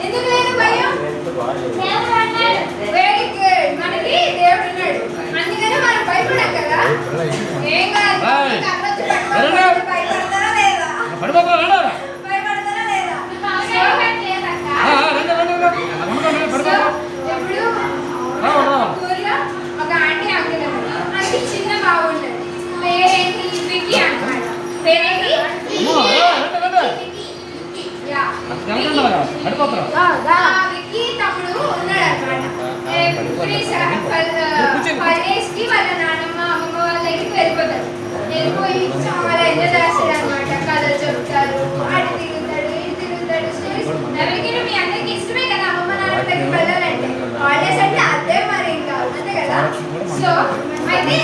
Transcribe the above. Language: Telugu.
ఎందుకు లేదు భయం? Very good. మనకి దేవుడు ఉన్నాడు, అందుకని మనం భయపడాం కదా. ఏం కాదు, భయపడతారా లేదా? భయపడతారా లేదా? ఇప్పుడు ఊర్లో ఒక ఆంటీ అంకుల్ అది చిన్న బాగుండదు, పేరేంటి విక్కీ అన్నమాట. పేరేంటి విక్కీ తమ్ముడు ఉన్నాడు అన్నమాట. పర్వేస్కి వాళ్ళ నాన్నమ్మ అమ్మమ్మ వాళ్ళ దగ్గరికి వెళ్ళిపోతారు. వెళ్ళిపోయి చాలా ఎంజాయ్ చేస్తారు అనమాట. కథలు చెప్తారు, అటు తిరుగుతాడు, ఇటు తిరుగుతాడు. ఎవరికైనా మీ అందరికి ఇష్టమే కదా అమ్మమ్మ నాన్న దగ్గరికి వెళ్ళాలంటే. హాలిడేస్ అంటే అదే మరి, ఇంకా అంతే కదా. సో అయితే